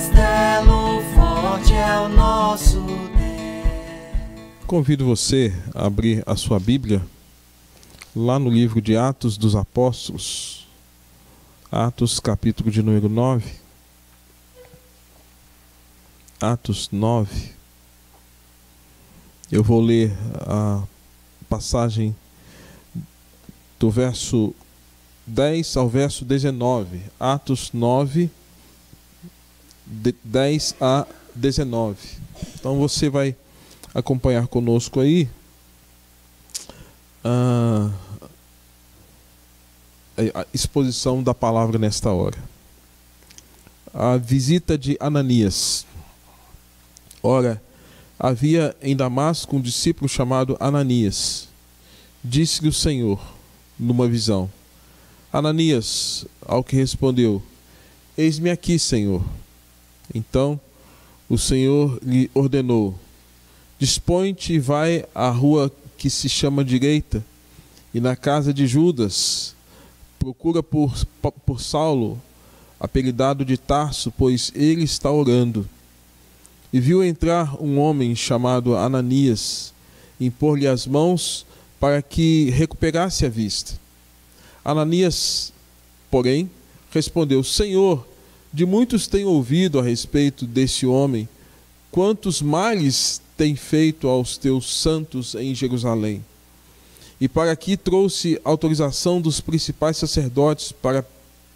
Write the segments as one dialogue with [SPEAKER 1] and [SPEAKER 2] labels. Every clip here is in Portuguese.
[SPEAKER 1] castelo forte é o nosso Deus.
[SPEAKER 2] Convido você a abrir a sua Bíblia lá no livro de Atos dos Apóstolos, Atos capítulo de número 9. Atos 9. Eu vou ler a passagem do verso 10 ao verso 19. Atos 9, 10 a 19. Então você vai acompanhar conosco aí a exposição da palavra nesta hora. A visita de Ananias. Ora, havia em Damasco um discípulo chamado Ananias. Disse-lhe o Senhor, numa visão: Ananias, ao que respondeu: Eis-me aqui, Senhor. Então o Senhor lhe ordenou: Dispõe-te e vai à rua que se chama Direita, e na casa de Judas procura por Saulo, apelidado de Tarso, pois ele está orando. E viu entrar um homem chamado Ananias, impor-lhe as mãos para que recuperasse a vista. Ananias, porém, respondeu: Senhor, de muitos tenho ouvido a respeito desse homem, quantos males tem feito aos teus santos em Jerusalém. E para aqui trouxe autorização dos principais sacerdotes para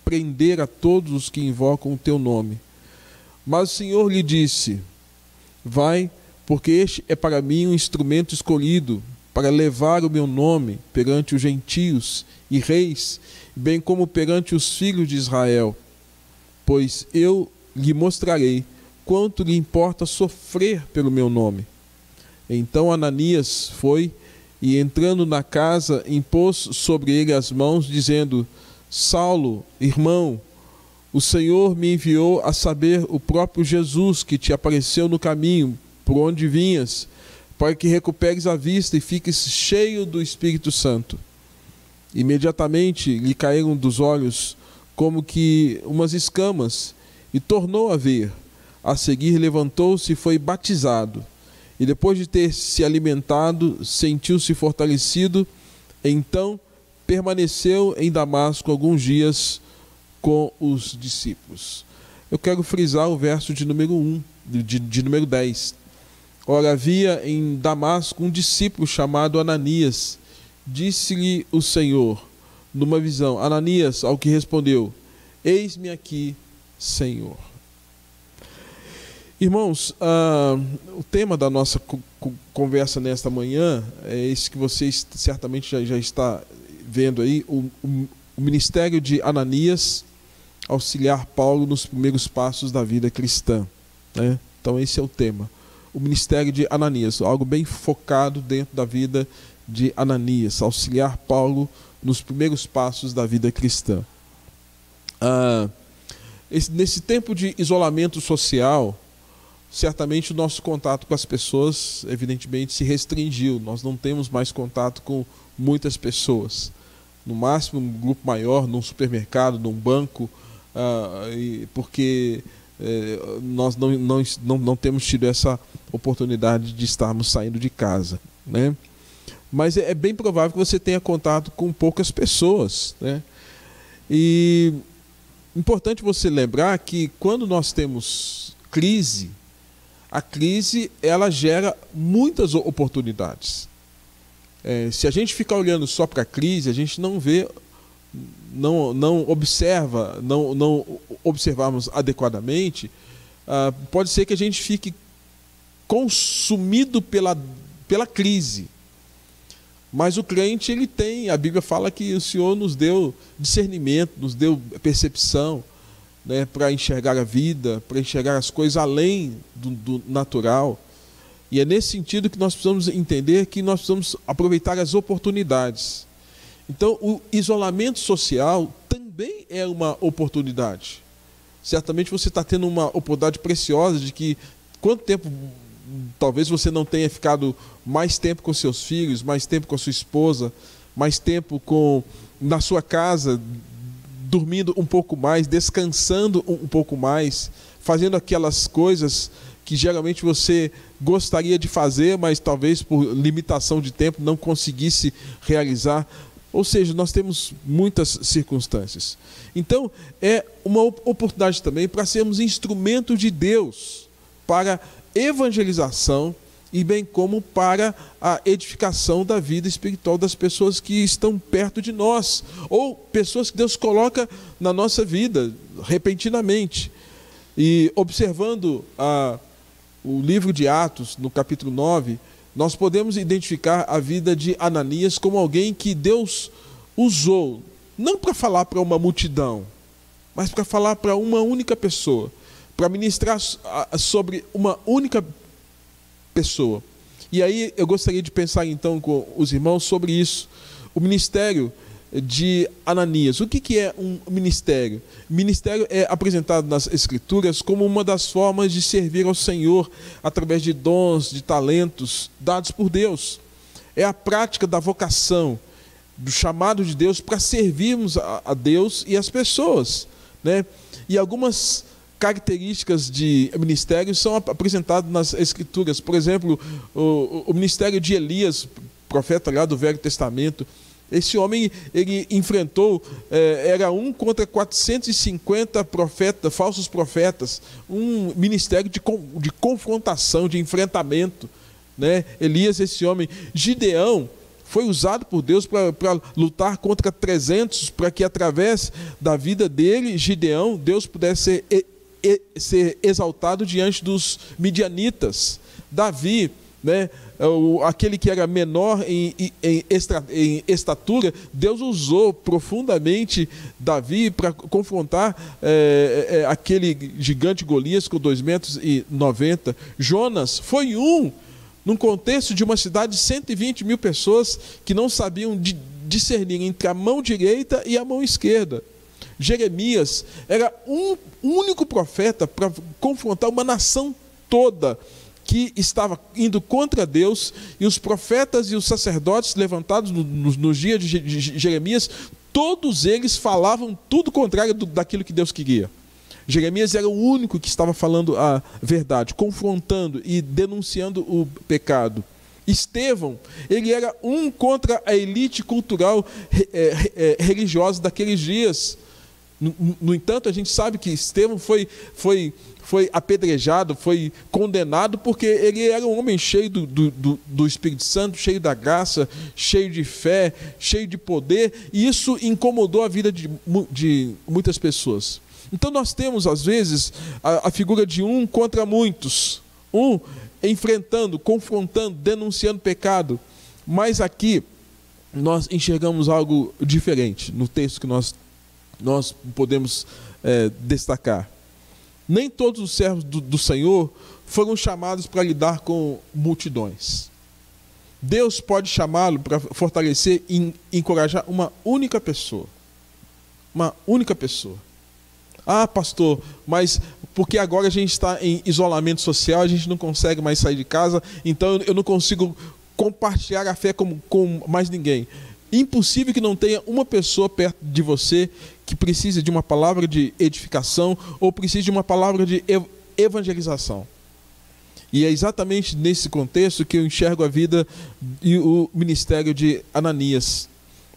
[SPEAKER 2] prender a todos os que invocam o teu nome. Mas o Senhor lhe disse: Vai, porque este é para mim um instrumento escolhido para levar o meu nome perante os gentios e reis, bem como perante os filhos de Israel. Pois eu lhe mostrarei quanto lhe importa sofrer pelo meu nome. Então Ananias foi e, entrando na casa, impôs sobre ele as mãos, dizendo: Saulo, irmão, o Senhor me enviou a saber o próprio Jesus que te apareceu no caminho por onde vinhas, para que recuperes a vista e fiques cheio do Espírito Santo. Imediatamente lhe caíram dos olhos como que umas escamas, e tornou a ver. A seguir levantou-se e foi batizado. E depois de ter se alimentado, sentiu-se fortalecido. Então permaneceu em Damasco alguns dias com os discípulos. Eu quero frisar o verso de número 1, de número 10. Ora, havia em Damasco um discípulo chamado Ananias. Disse-lhe o Senhor, numa visão: Ananias, ao que respondeu: Eis-me aqui, Senhor. Irmãos, o tema da nossa conversa nesta manhã é esse que vocês certamente já está vendo aí, o ministério de Ananias auxiliar Paulo nos primeiros passos da vida cristã, né? Então esse é o tema, o ministério de Ananias, algo bem focado dentro da vida de Ananias, auxiliar Paulo nos primeiros passos da vida cristã. Nesse tempo de isolamento social, certamente o nosso contato com as pessoas, evidentemente, se restringiu. Nós não temos mais contato com muitas pessoas. No máximo, um grupo maior, num supermercado, num banco, porque nós não temos tido essa oportunidade de estarmos saindo de casa, né? Mas é bem provável que você tenha contato com poucas pessoas, né? E importante você lembrar que quando nós temos crise, a crise ela gera muitas oportunidades. Se a gente ficar olhando só para a crise, a gente não vê, não observa, não observarmos adequadamente, pode ser que a gente fique consumido pela crise. Mas o crente, ele tem, a Bíblia fala que o Senhor nos deu discernimento, nos deu percepção, né, para enxergar a vida, para enxergar as coisas além do natural. E é nesse sentido que nós precisamos entender que nós precisamos aproveitar as oportunidades. Então, o isolamento social também é uma oportunidade. Certamente você está tendo uma oportunidade preciosa de que, quanto tempo, talvez você não tenha ficado mais tempo com seus filhos, mais tempo com a sua esposa, mais tempo na sua casa, dormindo um pouco mais, descansando um pouco mais, fazendo aquelas coisas que geralmente você gostaria de fazer, mas talvez por limitação de tempo não conseguisse realizar. Ou seja, nós temos muitas circunstâncias. Então, é uma oportunidade também para sermos instrumento de Deus para evangelização e bem como para a edificação da vida espiritual das pessoas que estão perto de nós, ou pessoas que Deus coloca na nossa vida repentinamente. E observando o livro de Atos, no capítulo 9, nós podemos identificar a vida de Ananias como alguém que Deus usou, não para falar para uma multidão, mas para falar para uma única pessoa, para ministrar sobre uma única pessoa. E aí eu gostaria de pensar então com os irmãos sobre isso, o ministério de Ananias. O que é um ministério? Ministério é apresentado nas Escrituras como uma das formas de servir ao Senhor através de dons, de talentos dados por Deus. É a prática da vocação, do chamado de Deus para servirmos a Deus e as pessoas, né? E algumas características de ministério são apresentadas nas Escrituras. Por exemplo, o ministério de Elias, profeta lá do Velho Testamento. Esse homem, ele enfrentou, era 1 contra 450 falsos profetas, um ministério de confrontação, de enfrentamento, né? Elias, esse homem. Gideão foi usado por Deus para lutar contra 300, para que através da vida dele, Gideão, Deus pudesse ser exaltado diante dos midianitas. Davi, né, aquele que era menor em estatura, Deus usou profundamente Davi para confrontar aquele gigante Golias com 2,90 metros. Jonas foi num contexto de uma cidade de 120 mil pessoas que não sabiam discernir entre a mão direita e a mão esquerda. Jeremias era um único profeta para confrontar uma nação toda que estava indo contra Deus, e os profetas e os sacerdotes levantados nos dias de Jeremias, todos eles falavam tudo contrário daquilo que Deus queria. Jeremias era o único que estava falando a verdade, confrontando e denunciando o pecado. Estevão, ele era contra a elite cultural religiosa daqueles dias. No entanto, a gente sabe que Estevão foi apedrejado, foi condenado, porque ele era um homem cheio do Espírito Santo, cheio da graça, cheio de fé, cheio de poder, e isso incomodou a vida de muitas pessoas. Então nós temos, às vezes, a figura de contra muitos, enfrentando, confrontando, denunciando pecado, mas aqui nós enxergamos algo diferente no texto que nós podemos destacar. Nem todos os servos do Senhor foram chamados para lidar com multidões. Deus pode chamá-lo para fortalecer e encorajar uma única pessoa. Uma única pessoa. Ah, pastor, mas porque agora a gente está em isolamento social, a gente não consegue mais sair de casa, então eu não consigo compartilhar a fé com mais ninguém. Impossível que não tenha uma pessoa perto de você que precise de uma palavra de edificação ou precise de uma palavra de evangelização. E é exatamente nesse contexto que eu enxergo a vida e o ministério de Ananias.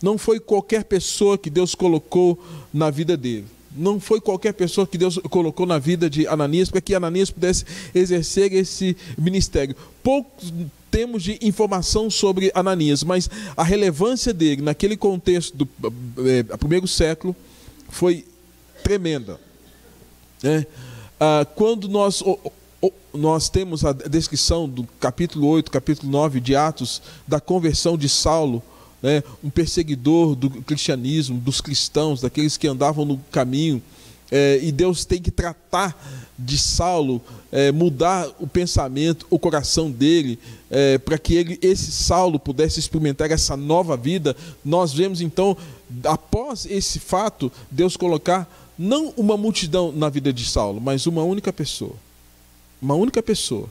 [SPEAKER 2] Não foi qualquer pessoa que Deus colocou na vida dele. Não foi qualquer pessoa que Deus colocou na vida de Ananias para que Ananias pudesse exercer esse ministério. Poucos temos de informação sobre Ananias, mas a relevância dele naquele contexto do primeiro século foi tremenda. Quando nós temos a descrição do capítulo 8, capítulo 9 de Atos, da conversão de Saulo, um perseguidor do cristianismo, dos cristãos, daqueles que andavam no caminho, e Deus tem que tratar de Saulo, mudar o pensamento, o coração dele, para que esse Saulo pudesse experimentar essa nova vida. Nós vemos então, após esse fato, Deus colocar não uma multidão na vida de Saulo, mas uma única pessoa. Uma única pessoa.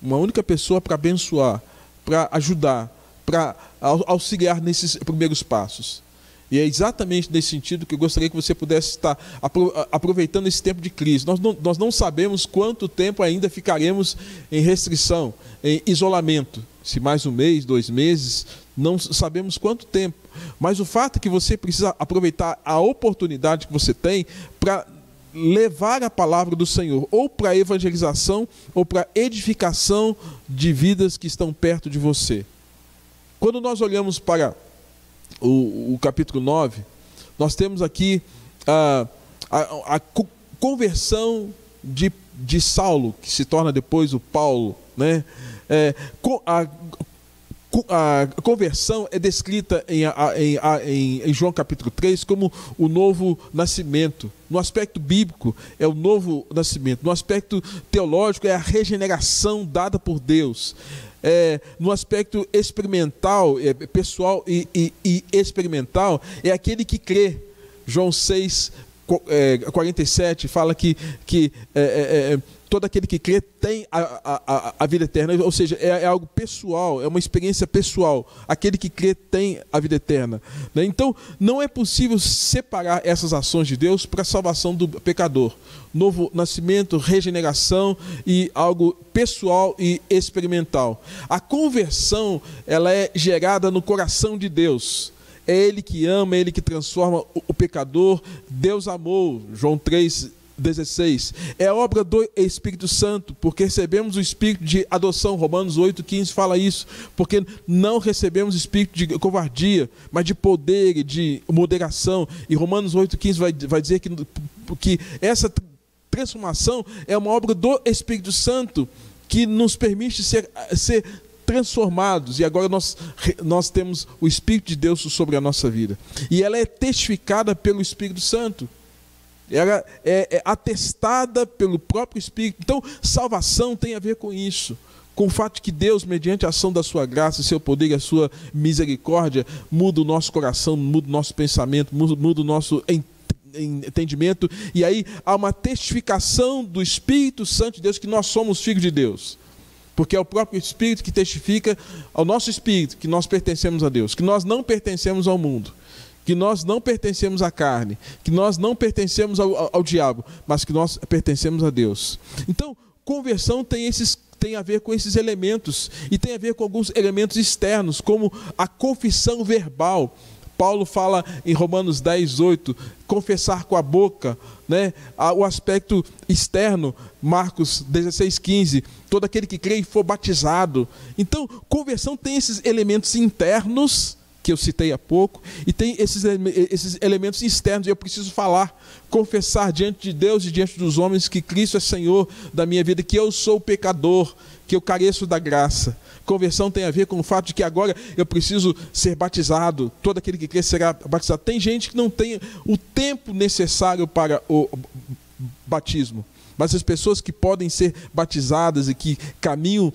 [SPEAKER 2] Uma única pessoa para abençoar, para ajudar, para auxiliar nesses primeiros passos. E é exatamente nesse sentido que eu gostaria que você pudesse estar aproveitando esse tempo de crise. Nós não sabemos quanto tempo ainda ficaremos em restrição, em isolamento. Se mais um mês, 2 meses, não sabemos quanto tempo. Mas o fato é que você precisa aproveitar a oportunidade que você tem para levar a palavra do Senhor, ou para evangelização, ou para edificação de vidas que estão perto de você. Quando nós olhamos para o capítulo 9, nós temos aqui a conversão de Saulo, que se torna depois o Paulo, né? A conversão é descrita em João capítulo 3 como o novo nascimento. No aspecto bíblico é o novo nascimento. No aspecto teológico é a regeneração dada por Deus. No aspecto experimental, pessoal e experimental, é aquele que crê. João 6, 47 fala que todo aquele que crê tem a vida eterna, ou seja, é algo pessoal, é uma experiência pessoal. Aquele que crê tem a vida eterna, né? Então, não é possível separar essas ações de Deus para a salvação do pecador. Novo nascimento, regeneração e algo pessoal e experimental. A conversão, ela é gerada no coração de Deus. É Ele que ama, é Ele que transforma o pecador. Deus amou, João 3,16. É obra do Espírito Santo, porque recebemos o Espírito de adoção. Romanos 8,15 fala isso. Porque não recebemos Espírito de covardia, mas de poder e de moderação. E Romanos 8,15 vai dizer que essa transformação é uma obra do Espírito Santo que nos permite ser transformados, e agora nós temos o Espírito de Deus sobre a nossa vida, e ela é testificada pelo Espírito Santo, ela é atestada pelo próprio Espírito. Então, salvação tem a ver com isso, com o fato de que Deus, mediante a ação da sua graça, seu poder e a sua misericórdia, muda o nosso coração, muda o nosso pensamento, muda o nosso entendimento, e aí há uma testificação do Espírito Santo de Deus que nós somos filhos de Deus. Porque é o próprio Espírito que testifica ao nosso espírito que nós pertencemos a Deus, que nós não pertencemos ao mundo, que nós não pertencemos à carne, que nós não pertencemos ao diabo, mas que nós pertencemos a Deus. Então, conversão tem a ver com esses elementos, e tem a ver com alguns elementos externos, como a confissão verbal. Paulo fala em Romanos 10:8, confessar com a boca, né? O aspecto externo, Marcos 16:15, todo aquele que crê e for batizado. Então, conversão tem esses elementos internos, que eu citei há pouco, e tem esses elementos externos, e eu preciso falar, confessar diante de Deus e diante dos homens que Cristo é Senhor da minha vida, que eu sou pecador, que eu careço da graça. Conversão tem a ver com o fato de que agora eu preciso ser batizado, todo aquele que crê será batizado. Tem gente que não tem o tempo necessário para o batismo, mas as pessoas que podem ser batizadas e que caminham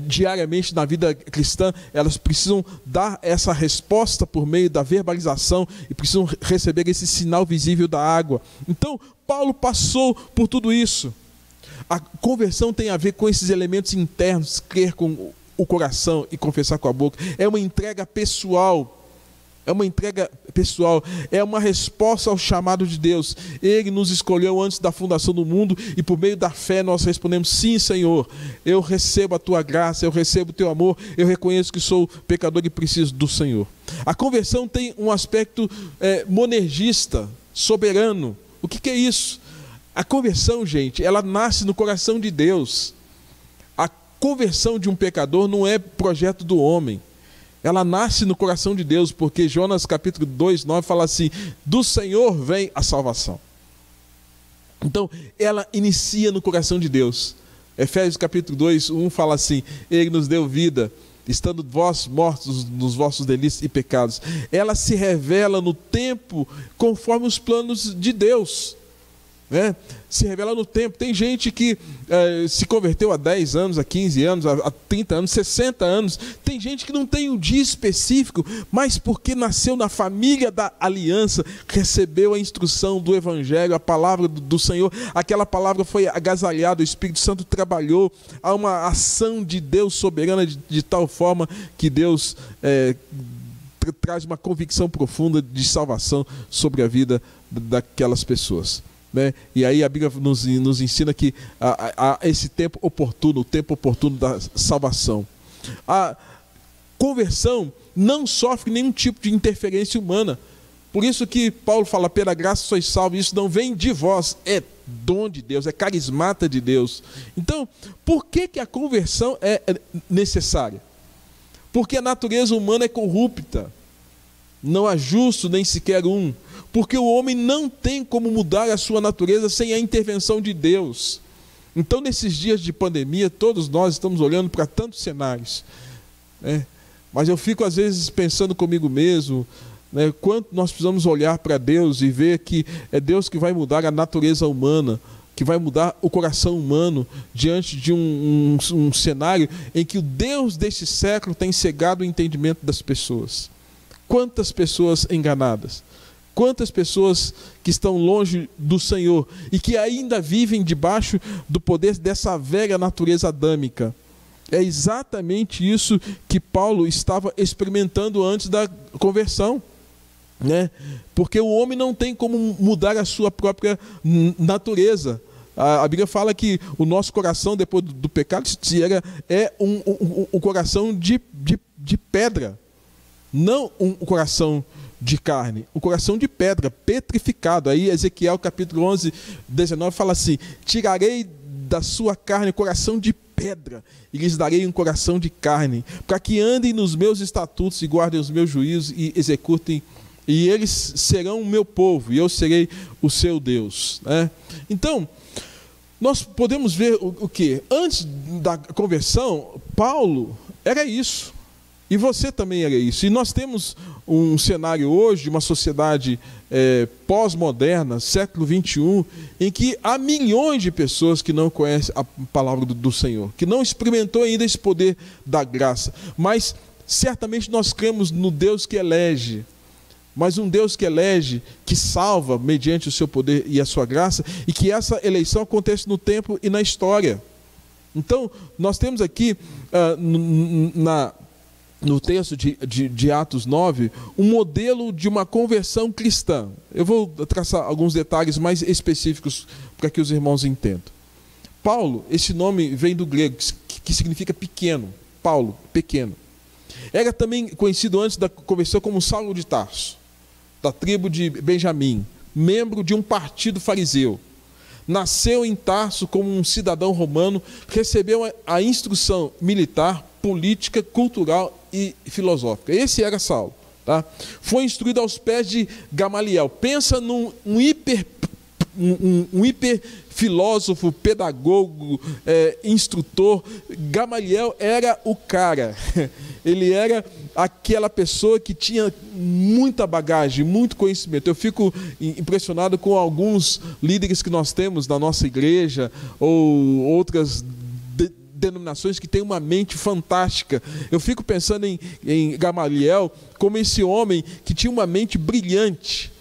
[SPEAKER 2] diariamente na vida cristã, elas precisam dar essa resposta por meio da verbalização e precisam receber esse sinal visível da água. Então, Paulo passou por tudo isso. A conversão tem a ver com esses elementos internos, crer com o coração e confessar com a boca. É uma entrega pessoal. É uma resposta ao chamado de Deus. Ele nos escolheu antes da fundação do mundo, e por meio da fé nós respondemos: sim, Senhor, eu recebo a tua graça, eu recebo o teu amor, eu reconheço que sou pecador e preciso do Senhor. A conversão tem um aspecto monergista, soberano. O que é isso? A conversão, gente, ela nasce no coração de Deus. A conversão de um pecador não é projeto do homem. Ela nasce no coração de Deus, porque Jonas capítulo 2:9 fala assim: do Senhor vem a salvação. Então, ela inicia no coração de Deus. Efésios capítulo 2:1 fala assim: Ele nos deu vida, estando vós mortos nos vossos delitos e pecados. Ela se revela no tempo conforme os planos de Deus. Se revela no tempo. Tem gente que se converteu há 10 anos, há 15 anos, há 30 anos, 60 anos. Tem gente que não tem um dia específico, mas porque nasceu na família da aliança, recebeu a instrução do Evangelho, a palavra do Senhor, aquela palavra foi agasalhada, o Espírito Santo trabalhou, há uma ação de Deus soberana de tal forma que Deus traz uma convicção profunda de salvação sobre a vida daquelas pessoas, né? E aí a Bíblia nos ensina que esse tempo oportuno, o tempo oportuno da salvação. A conversão não sofre nenhum tipo de interferência humana. Por isso que Paulo fala, pela graça sois salvos, isso não vem de vós, é dom de Deus, é carismata de Deus. Então, por que a conversão é necessária? Porque a natureza humana é corrupta, não há justo nem sequer um, porque o homem não tem como mudar a sua natureza sem a intervenção de Deus. Então, nesses dias de pandemia, todos nós estamos olhando para tantos cenários, né? Mas eu fico às vezes pensando comigo mesmo, né, quanto nós precisamos olhar para Deus e ver que é Deus que vai mudar a natureza humana, que vai mudar o coração humano diante de um cenário em que o Deus deste século tem cegado o entendimento das pessoas. Quantas pessoas enganadas, quantas pessoas que estão longe do Senhor e que ainda vivem debaixo do poder dessa velha natureza adâmica. É exatamente isso que Paulo estava experimentando antes da conversão, né? Porque o homem não tem como mudar a sua própria natureza. A Bíblia fala que o nosso coração, depois do pecado, é um coração de pedra, não um coração de carne, um coração de pedra, petrificado. Aí Ezequiel capítulo 11, 19 fala assim: tirarei da sua carne coração de pedra e lhes darei um coração de carne, para que andem nos meus estatutos e guardem os meus juízos e executem, e eles serão o meu povo e eu serei o seu Deus, né? Então, nós podemos ver o que? Antes da conversão, Paulo era isso. E você também era isso. E nós temos um cenário hoje de uma sociedade pós-moderna, século XXI, em que há milhões de pessoas que não conhecem a palavra do Senhor, que não experimentou ainda esse poder da graça. Mas certamente nós cremos no Deus que elege, mas um Deus que elege, que salva mediante o seu poder e a sua graça, e que essa eleição acontece no tempo e na história. Então, nós temos aqui no texto de Atos 9, um modelo de uma conversão cristã. Eu vou traçar alguns detalhes mais específicos para que os irmãos entendam. Paulo, esse nome vem do grego, que significa pequeno. Paulo, pequeno. Era também conhecido antes da conversão como Saulo de Tarso, da tribo de Benjamim, membro de um partido fariseu. Nasceu em Tarso como um cidadão romano, recebeu a instrução militar, política, cultural e filosófica. Esse era Saulo, tá? Foi instruído aos pés de Gamaliel. Pensa num hiper filósofo, pedagogo, instrutor. Gamaliel era o cara. Ele era aquela pessoa que tinha muita bagagem, muito conhecimento. Eu fico impressionado com alguns líderes que nós temos na nossa igreja ou outras denominações que têm uma mente fantástica. Eu fico pensando em Gamaliel como esse homem que tinha uma mente brilhante,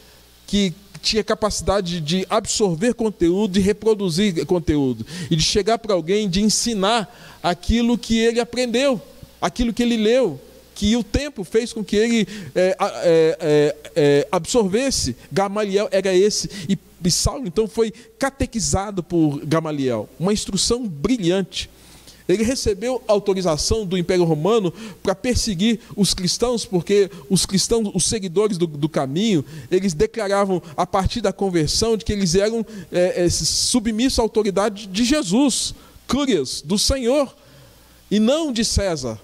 [SPEAKER 2] que tinha capacidade de absorver conteúdo, de reproduzir conteúdo, e de chegar para alguém, de ensinar aquilo que ele aprendeu, aquilo que ele leu, que o tempo fez com que ele absorvesse. Gamaliel era esse, e Saulo então foi catequizado por Gamaliel, uma instrução brilhante. Ele recebeu autorização do Império Romano para perseguir os cristãos, porque os cristãos, os seguidores do caminho, eles declaravam a partir da conversão de que eles eram submissos à autoridade de Jesus, cúrias, do Senhor, e não de César.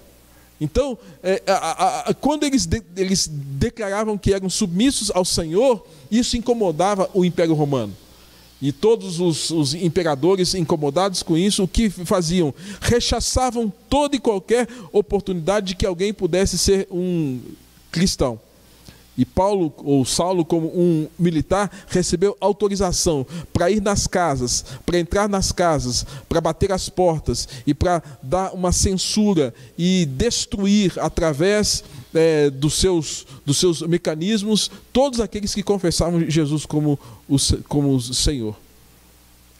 [SPEAKER 2] Então, quando eles declaravam que eram submissos ao Senhor, isso incomodava o Império Romano. E todos os imperadores, incomodados com isso, o que faziam? Rechaçavam toda e qualquer oportunidade de que alguém pudesse ser um cristão. E Paulo, ou Saulo, como um militar, recebeu autorização para ir nas casas, para entrar nas casas, para bater as portas e para dar uma censura e destruir através dos seus mecanismos todos aqueles que confessavam Jesus como o Senhor.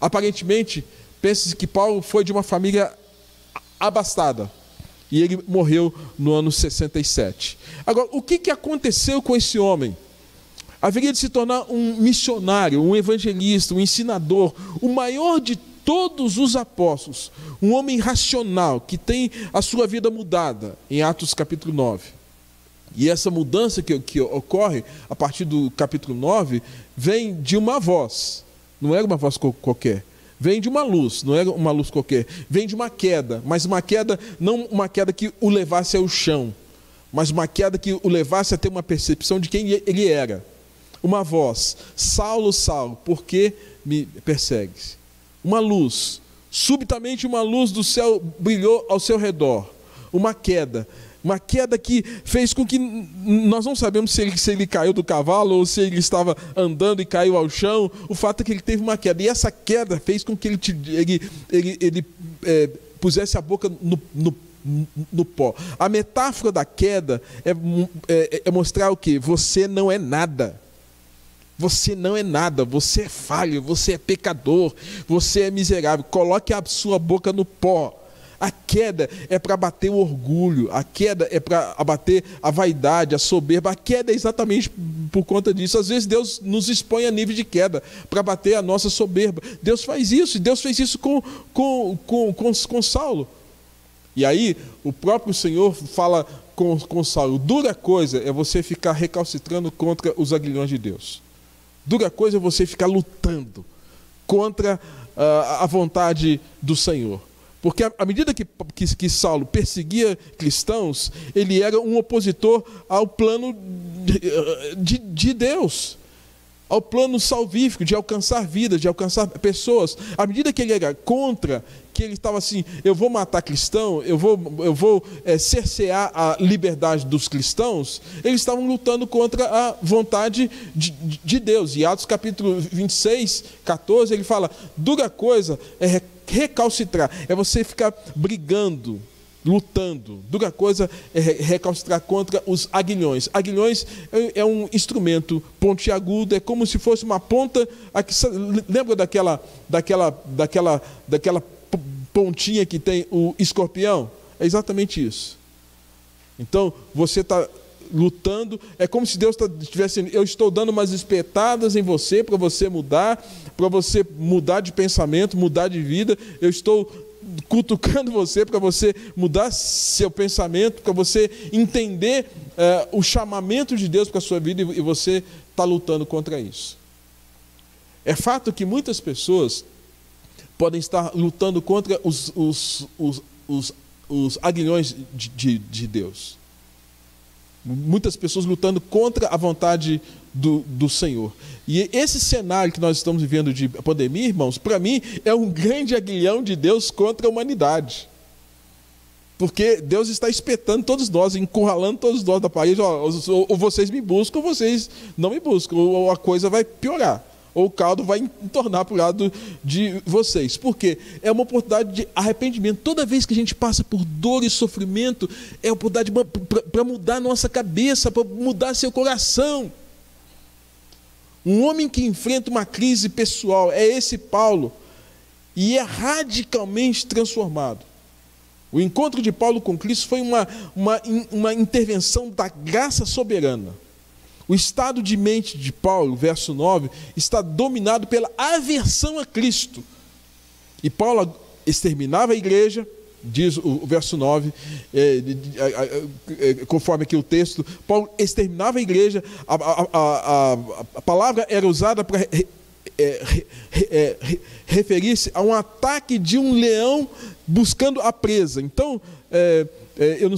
[SPEAKER 2] Aparentemente, pensa-se que Paulo foi de uma família abastada. E ele morreu no ano 67. Agora, o que aconteceu com esse homem? Haveria de se tornar um missionário, um evangelista, um ensinador, o maior de todos os apóstolos, um homem racional, que tem a sua vida mudada, em Atos capítulo 9. E essa mudança que ocorre a partir do capítulo 9, vem de uma voz, não era uma voz qualquer. Vem de uma luz, não é uma luz qualquer. Vem de uma queda, mas uma queda, não uma queda que o levasse ao chão, mas uma queda que o levasse a ter uma percepção de quem ele era. Uma voz: Saulo, Saulo, por que me persegues? Uma luz, subitamente uma luz do céu brilhou ao seu redor. Uma queda que fez com que, nós não sabemos se ele caiu do cavalo ou se ele estava andando e caiu ao chão. O fato é que ele teve uma queda, e essa queda fez com que ele pusesse a boca no pó. A metáfora da queda é mostrar o quê? Você não é nada. Você não é nada, você é falho, você é pecador, você é miserável. Coloque a sua boca no pó. A queda é para abater o orgulho, a queda é para abater a vaidade, a soberba. A queda é exatamente por conta disso. Às vezes Deus nos expõe a nível de queda para abater a nossa soberba. Deus faz isso, e Deus fez isso com Saulo. E aí o próprio Senhor fala com Saulo: dura coisa é você ficar recalcitrando contra os aguilhões de Deus. Dura coisa é você ficar lutando contra a vontade do Senhor. Porque à medida que Saulo perseguia cristãos, ele era um opositor ao plano de Deus, ao plano salvífico, de alcançar vidas, de alcançar pessoas. À medida que ele era contra, que ele estava assim: eu vou matar cristão, eu vou cercear a liberdade dos cristãos, eles estavam lutando contra a vontade de Deus. E Atos capítulo 26, 14, ele fala: dura coisa é recalcitrar, é você ficar brigando, lutando. Dura coisa é recalcitrar contra os aguilhões. Aguilhões é um instrumento pontiagudo, é como se fosse uma ponta. Lembra daquela pontinha que tem o escorpião? É exatamente isso. Então, você está lutando, é como se Deus estivesse dizendo: eu estou dando umas espetadas em você para você mudar de pensamento, mudar de vida. Eu estou cutucando você para você mudar seu pensamento, para você entender o chamamento de Deus para a sua vida, e você está lutando contra isso. É fato que muitas pessoas podem estar lutando contra os aguilhões de Deus. Muitas pessoas lutando contra a vontade do Senhor. E esse cenário que nós estamos vivendo de pandemia, irmãos, para mim é um grande aguilhão de Deus contra a humanidade. Porque Deus está espetando todos nós, encurralando todos nós da parede: ou vocês me buscam, ou vocês não me buscam, ou a coisa vai piorar, ou o caldo vai entornar para o lado de vocês. Por quê? É uma oportunidade de arrependimento. Toda vez que a gente passa por dor e sofrimento, é uma oportunidade para mudar nossa cabeça, para mudar seu coração. Um homem que enfrenta uma crise pessoal é esse Paulo, e é radicalmente transformado. O encontro de Paulo com Cristo foi uma intervenção da graça soberana. O estado de mente de Paulo, verso 9, está dominado pela aversão a Cristo. E Paulo exterminava a igreja, diz o verso 9, conforme aqui o texto. Paulo exterminava a igreja, a palavra era usada para referir-se a um ataque de um leão buscando a presa. Então, eu não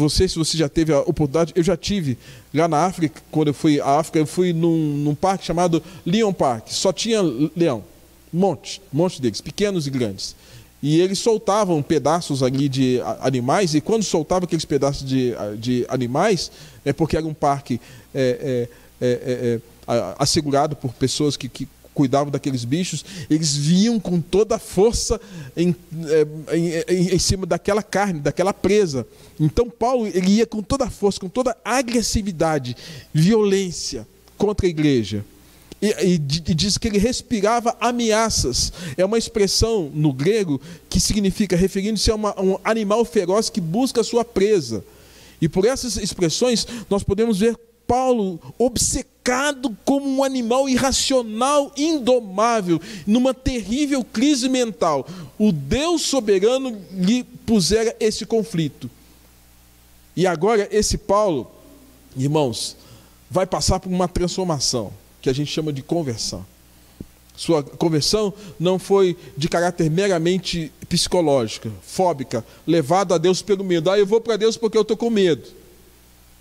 [SPEAKER 2] sei se você já teve a oportunidade. Eu já tive lá na África. Quando eu fui à África, eu fui num parque chamado Leon Park. Só tinha leão, monte deles, pequenos e grandes. E eles soltavam pedaços ali de animais, e quando soltavam aqueles pedaços de animais, porque era um parque assegurado por pessoas que cuidavam daqueles bichos, eles vinham com toda a força em cima daquela carne, daquela presa. Então Paulo, ele ia com toda a força, com toda a agressividade, violência contra a igreja. E diz que ele respirava ameaças. É uma expressão no grego que significa, referindo-se a um animal feroz que busca a sua presa. E por essas expressões nós podemos ver Paulo obcecado como um animal irracional, indomável, numa terrível crise mental. O Deus soberano lhe pusera esse conflito. E agora esse Paulo, irmãos, vai passar por uma transformação, que a gente chama de conversão. Sua conversão não foi de caráter meramente psicológica, fóbica, levada a Deus pelo medo. Eu vou para Deus porque eu estou com medo.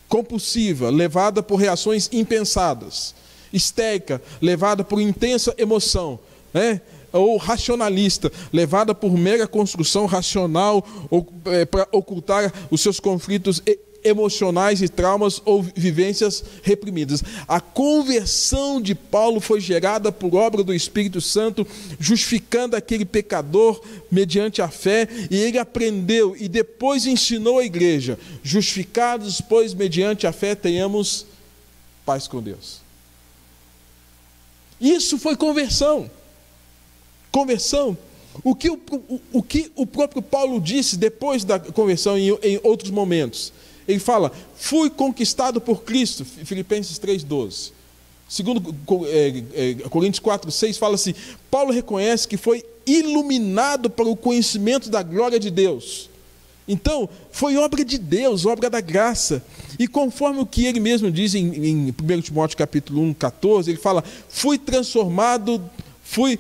[SPEAKER 2] Compulsiva, levada por reações impensadas. Histérica, levada por intensa emoção, né? Ou racionalista, levada por mera construção racional, ou para ocultar os seus conflitos emocionais e traumas ou vivências reprimidas. A conversão de Paulo foi gerada por obra do Espírito Santo, justificando aquele pecador mediante a fé, e ele aprendeu e depois ensinou a igreja: justificados, pois, mediante a fé, tenhamos paz com Deus. Isso foi conversão. Conversão. O que o próprio Paulo disse depois da conversão em outros momentos? Ele fala: fui conquistado por Cristo, Filipenses 3,12. Segundo Coríntios 4,6 fala assim: Paulo reconhece que foi iluminado para o conhecimento da glória de Deus. Então, foi obra de Deus, obra da graça. E conforme o que ele mesmo diz em 1 Timóteo capítulo 1, 14, ele fala: fui transformado, fui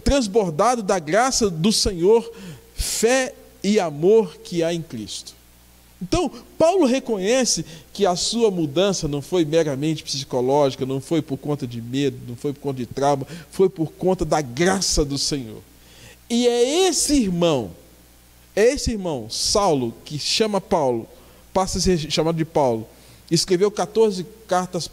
[SPEAKER 2] transbordado da graça do Senhor, fé e amor que há em Cristo. Então, Paulo reconhece que a sua mudança não foi meramente psicológica, não foi por conta de medo, não foi por conta de trauma, foi por conta da graça do Senhor. E é esse irmão, Saulo, que chama Paulo, passa a ser chamado de Paulo, escreveu 14 cartas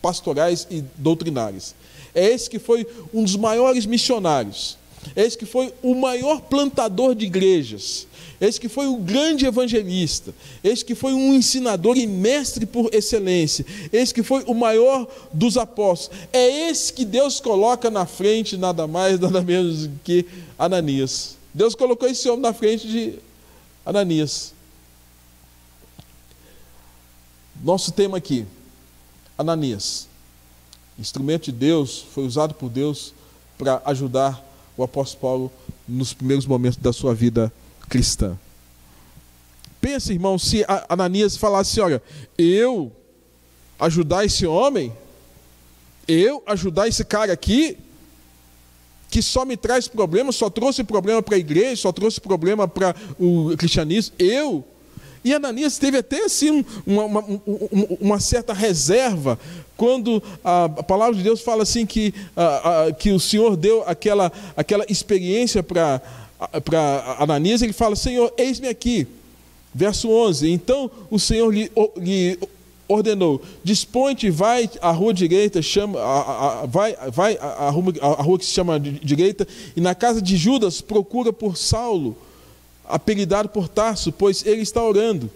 [SPEAKER 2] pastorais e doutrinárias. É esse que foi um dos maiores missionários. É esse que foi o maior plantador de igrejas. Esse que foi o grande evangelista. Esse que foi um ensinador e mestre por excelência. Esse que foi o maior dos apóstolos. É esse que Deus coloca na frente, nada mais, nada menos que Ananias. Deus colocou esse homem na frente de Ananias. Nosso tema aqui: Ananias. Instrumento de Deus, foi usado por Deus para ajudar o apóstolo Paulo nos primeiros momentos da sua vida cristã. Pensa, irmão, se Ananias falasse: olha, eu ajudar esse homem, eu ajudar esse cara aqui, que só me traz problema, só trouxe problema para a igreja, só trouxe problema para o cristianismo, eu. E Ananias teve até assim uma certa reserva quando a palavra de Deus fala assim que o Senhor deu aquela experiência para Ananias. Ele fala: Senhor, eis-me aqui. Verso 11: então o Senhor lhe ordenou: dispõe-te, vai à rua direita, vai à rua que se chama direita, e na casa de Judas procura por Saulo, apelidado por Tarso, pois ele está orando.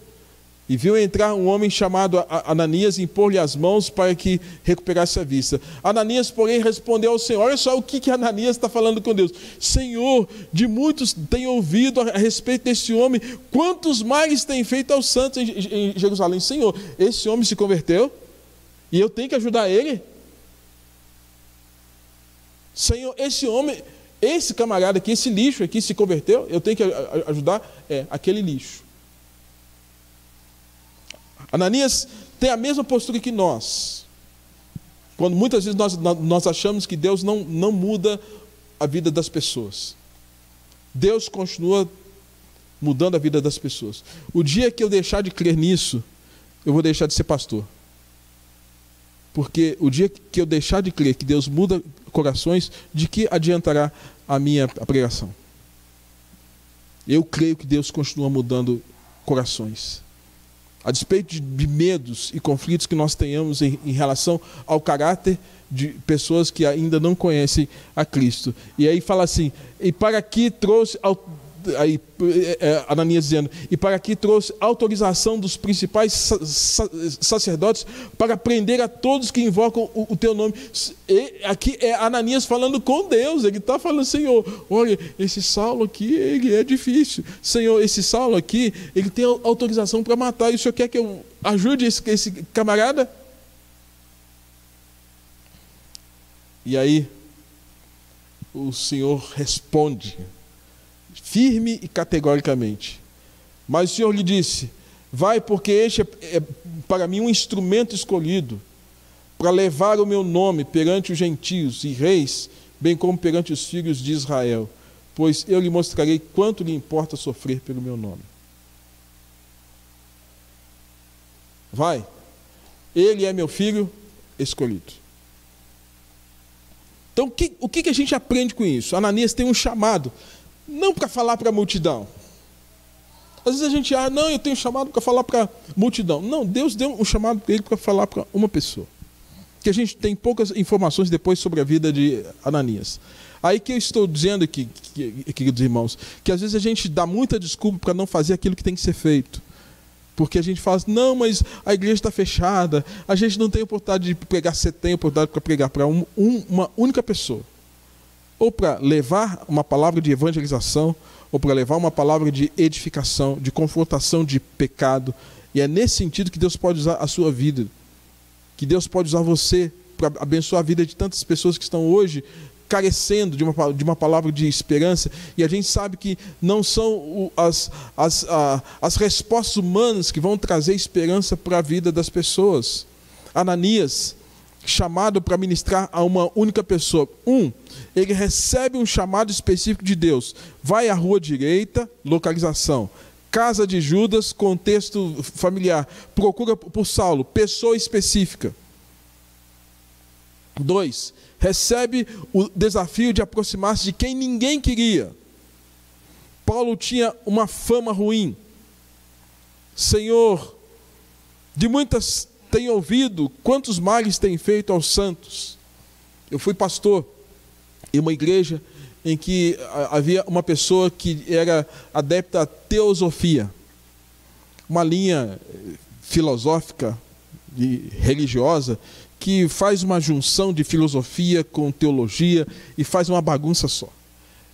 [SPEAKER 2] E viu entrar um homem chamado Ananias e impor-lhe as mãos para que recuperasse a vista. Ananias, porém, respondeu ao Senhor. Olha só o que Ananias está falando com Deus: Senhor, de muitos tenho ouvido a respeito desse homem, quantos males tem feito aos santos em Jerusalém. Senhor, esse homem se converteu e eu tenho que ajudar ele? Senhor, esse homem, esse camarada aqui, esse lixo aqui se converteu, eu tenho que ajudar? Aquele lixo. Ananias tem a mesma postura que nós. Quando muitas vezes nós achamos que Deus não muda a vida das pessoas. Deus continua mudando a vida das pessoas. O dia que eu deixar de crer nisso, eu vou deixar de ser pastor. Porque o dia que eu deixar de crer que Deus muda corações, de que adiantará a minha pregação? Eu creio que Deus continua mudando corações. A despeito de medos e conflitos que nós tenhamos em relação ao caráter de pessoas que ainda não conhecem a Cristo. E aí fala assim: e para aqui trouxe aí Ananias dizendo, e para que trouxe autorização dos principais sacerdotes para prender a todos que invocam o teu nome. E aqui é Ananias falando com Deus, ele está falando, Senhor, olha, esse Saulo aqui, ele é difícil. Senhor, esse Saulo aqui, ele tem autorização para matar, e o Senhor quer que eu ajude esse camarada? E aí, o Senhor responde, firme e categoricamente. Mas o Senhor lhe disse, vai, porque este é para mim um instrumento escolhido, para levar o meu nome perante os gentios e reis, bem como perante os filhos de Israel, pois eu lhe mostrarei quanto lhe importa sofrer pelo meu nome. Vai, ele é meu filho escolhido. Então, o que a gente aprende com isso? Ananias tem um chamado, não para falar para a multidão. Às vezes a gente acha, não, eu tenho um chamado para falar para a multidão. Não, Deus deu um chamado para ele para falar para uma pessoa. Que a gente tem poucas informações depois sobre a vida de Ananias. Aí que eu estou dizendo aqui, queridos irmãos, que às vezes a gente dá muita desculpa para não fazer aquilo que tem que ser feito. Porque a gente fala assim, não, mas a igreja está fechada, a gente não tem oportunidade de pregar, você tem oportunidade para pregar para uma única pessoa. Ou para levar uma palavra de evangelização, ou para levar uma palavra de edificação, de confrontação de pecado. E é nesse sentido que Deus pode usar a sua vida, que Deus pode usar você para abençoar a vida de tantas pessoas que estão hoje carecendo de uma palavra de esperança, e a gente sabe que não são as respostas humanas que vão trazer esperança para a vida das pessoas. Ananias, chamado para ministrar a uma única pessoa. Ele recebe um chamado específico de Deus. Vai à rua direita, localização. Casa de Judas, contexto familiar. Procura por Saulo, pessoa específica. 2. Recebe o desafio de aproximar-se de quem ninguém queria. Paulo tinha uma fama ruim. Senhor, de muitas tem ouvido quantos males tem feito aos santos. Eu fui pastor em uma igreja em que havia uma pessoa que era adepta à teosofia, uma linha filosófica e religiosa que faz uma junção de filosofia com teologia e faz uma bagunça só.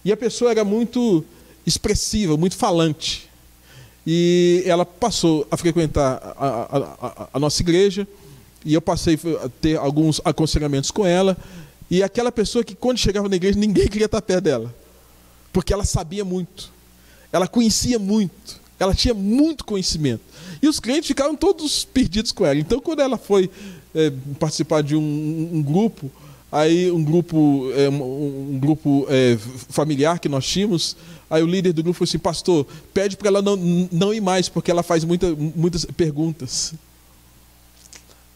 [SPEAKER 2] E a pessoa era muito expressiva, muito falante. E ela passou a frequentar a nossa igreja, e eu passei a ter alguns aconselhamentos com ela, e aquela pessoa que quando chegava na igreja ninguém queria estar perto dela, porque ela sabia muito, ela conhecia muito, ela tinha muito conhecimento, e os crentes ficaram todos perdidos com ela. Então quando ela foi participar de um grupo, aí um grupo familiar que nós tínhamos, aí o líder do grupo falou assim, pastor, pede para ela não ir mais, porque ela faz muitas perguntas.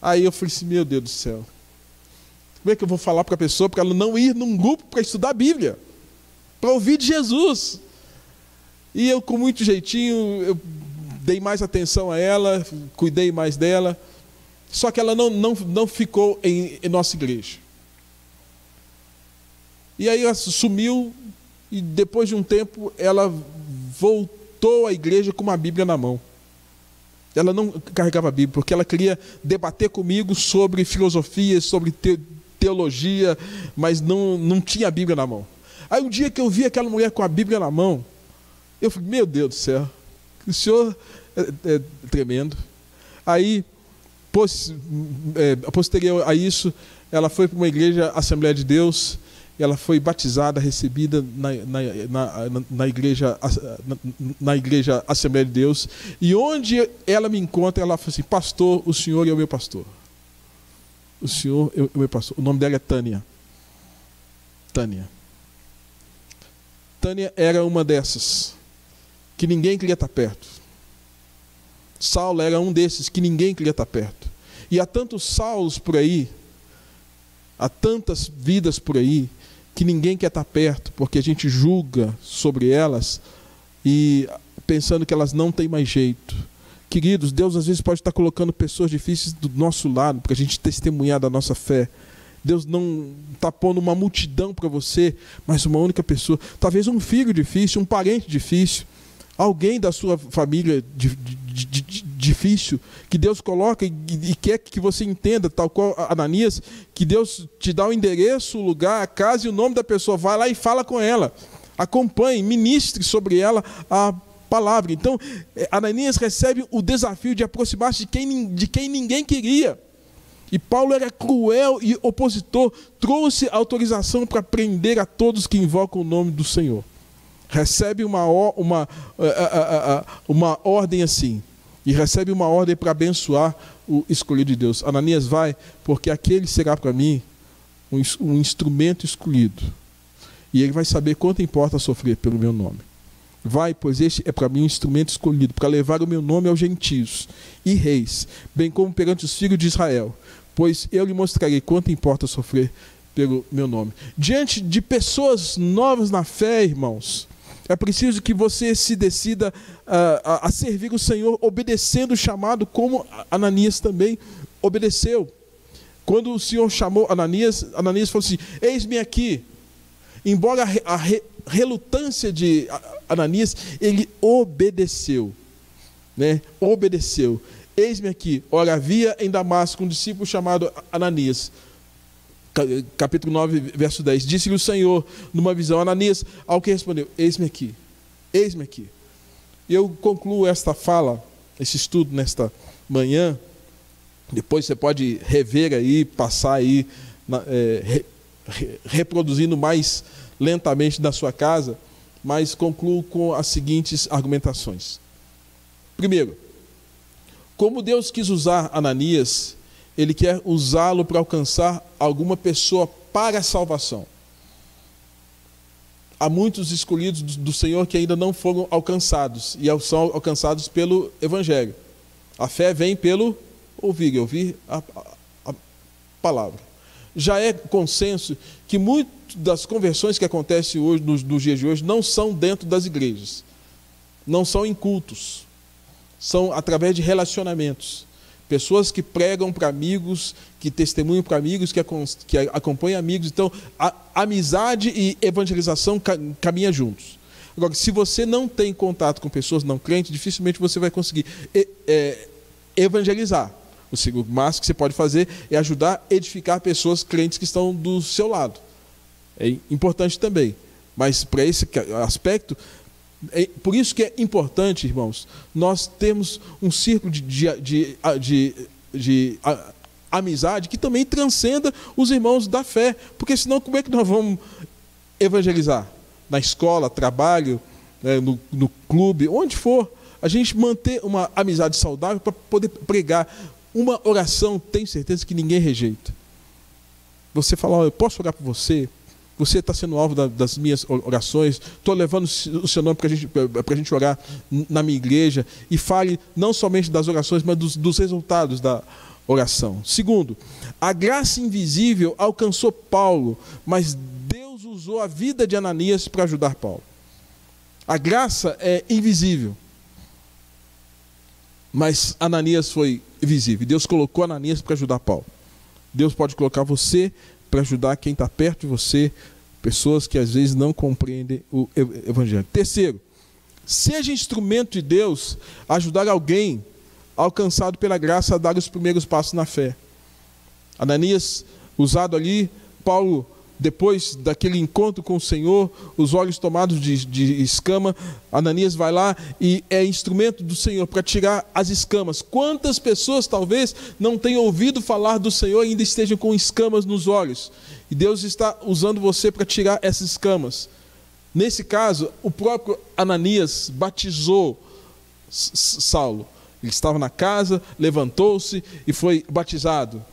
[SPEAKER 2] Aí eu falei assim, meu Deus do céu, como é que eu vou falar para a pessoa para ela não ir num grupo para estudar a Bíblia, para ouvir de Jesus? E eu, com muito jeitinho, eu dei mais atenção a ela, cuidei mais dela, só que ela não ficou em nossa igreja. E aí ela sumiu, e depois de um tempo ela voltou à igreja com uma Bíblia na mão. Ela não carregava a Bíblia, porque ela queria debater comigo sobre filosofia, sobre teologia, mas não tinha a Bíblia na mão. Aí um dia que eu vi aquela mulher com a Bíblia na mão, eu falei, meu Deus do céu, o senhor é tremendo. Aí, posterior a isso, ela foi para uma igreja, Assembleia de Deus, ela foi batizada, recebida na igreja Assembleia de Deus, e onde ela me encontra, ela fala assim, pastor, o senhor é o meu pastor. O senhor é o meu pastor. O nome dela é Tânia. Tânia era uma dessas, que ninguém queria estar perto. Saulo era um desses que ninguém queria estar perto. E há tantos Saulos por aí, há tantas vidas por aí, que ninguém quer estar perto, porque a gente julga sobre elas e pensando que elas não têm mais jeito. Queridos, Deus às vezes pode estar colocando pessoas difíceis do nosso lado, para a gente testemunhar da nossa fé. Deus não está pondo uma multidão para você, mas uma única pessoa. Talvez um filho difícil, um parente difícil, alguém da sua família difícil, que Deus coloca e quer que você entenda, tal qual Ananias, que Deus te dá o endereço, o lugar, a casa e o nome da pessoa. Vai lá e fala com ela. Acompanhe, ministre sobre ela a palavra. Então, Ananias recebe o desafio de aproximar-se de quem ninguém queria. E Paulo era cruel e opositor, trouxe autorização para prender a todos que invocam o nome do Senhor. Recebe uma ordem assim, e recebe uma ordem para abençoar o escolhido de Deus. Ananias, vai, porque aquele será para mim um instrumento escolhido. E ele vai saber quanto importa sofrer pelo meu nome. Vai, pois este é para mim um instrumento escolhido, para levar o meu nome aos gentios e reis, bem como perante os filhos de Israel, pois eu lhe mostrarei quanto importa sofrer pelo meu nome. Diante de pessoas novas na fé, irmãos, é preciso que você se decida a servir o Senhor, obedecendo o chamado, como Ananias também obedeceu. Quando o Senhor chamou Ananias, Ananias falou assim: eis-me aqui. Embora a relutância de Ananias, ele obedeceu, né? Obedeceu. Eis-me aqui. Ora, havia em Damasco um discípulo chamado Ananias. Capítulo 9, verso 10. Disse-lhe o Senhor numa visão: Ananias, ao que respondeu: eis-me aqui. Eis-me aqui. E eu concluo esta fala, esse estudo nesta manhã. Depois você pode rever aí, passar aí, reproduzindo mais lentamente na sua casa, mas concluo com as seguintes argumentações. Primeiro, como Deus quis usar Ananias, Ele quer usá-lo para alcançar alguma pessoa para a salvação. Há muitos escolhidos do Senhor que ainda não foram alcançados, e são alcançados pelo Evangelho. A fé vem pelo ouvir a palavra. Já é consenso que muitas das conversões que acontecem hoje, nos dias de hoje, não são dentro das igrejas, não são em cultos, são através de relacionamentos. Pessoas que pregam para amigos, que testemunham para amigos, que acompanham amigos. Então, a amizade e evangelização caminham juntos. Agora, se você não tem contato com pessoas não crentes, dificilmente você vai conseguir evangelizar. O máximo que você pode fazer é ajudar a edificar pessoas crentes que estão do seu lado. É importante também. Mas para esse aspecto, por isso que é importante, irmãos, nós temos um círculo de amizade que também transcenda os irmãos da fé. Porque senão como é que nós vamos evangelizar? Na escola, trabalho, no clube, onde for. A gente manter uma amizade saudável para poder pregar. Uma oração, tenho certeza que ninguém rejeita. Você fala: eu posso orar por você? Você está sendo alvo das minhas orações. Estou levando o seu nome para a gente orar na minha igreja. E fale não somente das orações, mas dos resultados da oração. Segundo, a graça invisível alcançou Paulo, mas Deus usou a vida de Ananias para ajudar Paulo. A graça é invisível, mas Ananias foi visível. Deus colocou Ananias para ajudar Paulo. Deus pode colocar você para ajudar quem está perto de você, pessoas que às vezes não compreendem o Evangelho. Terceiro, seja instrumento de Deus a ajudar alguém alcançado pela graça a dar os primeiros passos na fé. Ananias, usado ali, Paulo, depois daquele encontro com o Senhor, os olhos tomados de escama, Ananias vai lá e é instrumento do Senhor para tirar as escamas. Quantas pessoas talvez não tenham ouvido falar do Senhor e ainda estejam com escamas nos olhos? E Deus está usando você para tirar essas escamas. Nesse caso, o próprio Ananias batizou Saulo. Ele estava na casa, levantou-se e foi batizado.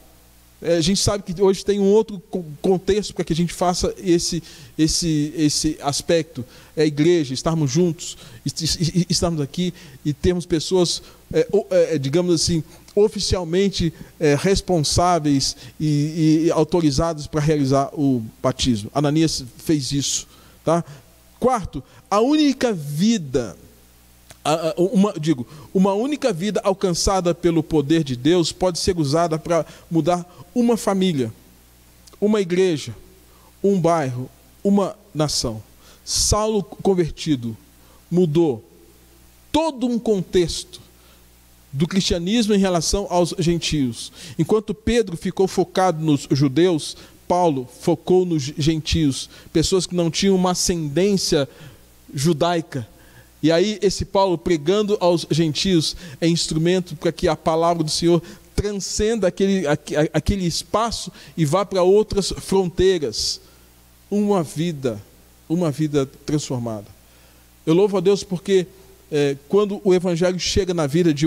[SPEAKER 2] A gente sabe que hoje tem um outro contexto para que a gente faça esse aspecto. É a igreja, estarmos juntos, estarmos aqui e termos pessoas, digamos assim, oficialmente responsáveis e autorizadas para realizar o batismo. Ananias fez isso. Tá? Quarto, a única vida... uma única vida alcançada pelo poder de Deus pode ser usada para mudar uma família. uma igreja, um bairro, uma nação. Saulo convertido mudou todo um contexto do cristianismo em relação aos gentios. Enquanto Pedro ficou focado nos judeus, Paulo focou nos gentios, pessoas que não tinham uma ascendência judaica. E aí esse Paulo, pregando aos gentios, é instrumento para que a palavra do Senhor transcenda aquele espaço e vá para outras fronteiras. Uma vida transformada. Eu louvo a Deus porque quando o evangelho chega na vida de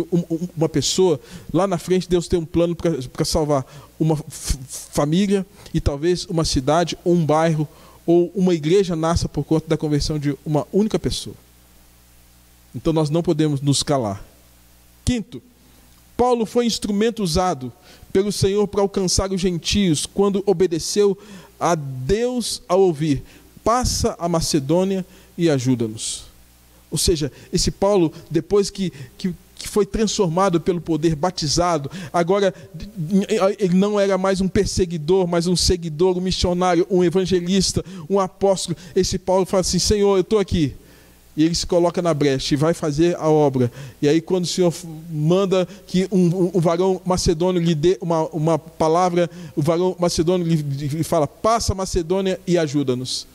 [SPEAKER 2] uma pessoa, lá na frente Deus tem um plano para salvar uma família e talvez uma cidade, ou um bairro, ou uma igreja nasça por conta da conversão de uma única pessoa. Então nós não podemos nos calar. Quinto, Paulo foi instrumento usado pelo Senhor para alcançar os gentios quando obedeceu a Deus ao ouvir: passa a Macedônia e ajuda-nos. Ou seja, esse Paulo, depois que foi transformado pelo poder, batizado, agora ele não era mais um perseguidor, mas um seguidor, um missionário, um evangelista, um apóstolo. Esse Paulo fala assim: Senhor, eu estou aqui. E ele se coloca na brecha e vai fazer a obra. E aí quando o Senhor manda que um varão macedônio lhe dê uma palavra, o varão macedônio lhe fala: passa a Macedônia e ajuda-nos.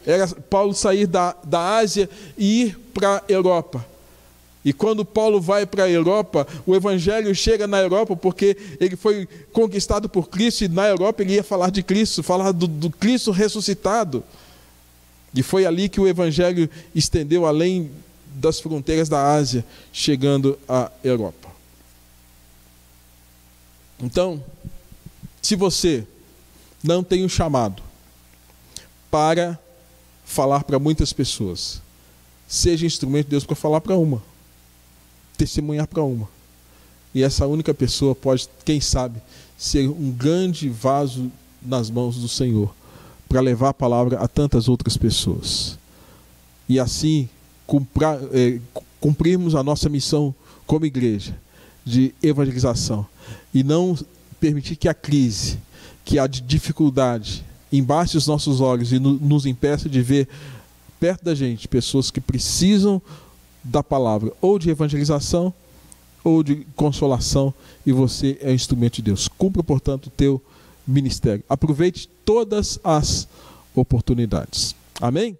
[SPEAKER 2] Era Paulo sair da Ásia e ir para a Europa. E quando Paulo vai para a Europa, o evangelho chega na Europa porque ele foi conquistado por Cristo, e na Europa ele ia falar de Cristo, falar do Cristo ressuscitado. E foi ali que o evangelho estendeu além das fronteiras da Ásia, chegando à Europa. Então, se você não tem um chamado para falar para muitas pessoas, seja instrumento de Deus para falar para uma, testemunhar para uma. E essa única pessoa pode, quem sabe, ser um grande vaso nas mãos do Senhor, para levar a palavra a tantas outras pessoas. E assim, cumprirmos a nossa missão como igreja, de evangelização. E não permitir que a crise, que a dificuldade, embace os nossos olhos e nos impeça de ver perto da gente pessoas que precisam da palavra, ou de evangelização, ou de consolação, e você é um instrumento de Deus. Cumpra, portanto, o teu ministério. Aproveite todas as oportunidades. Amém?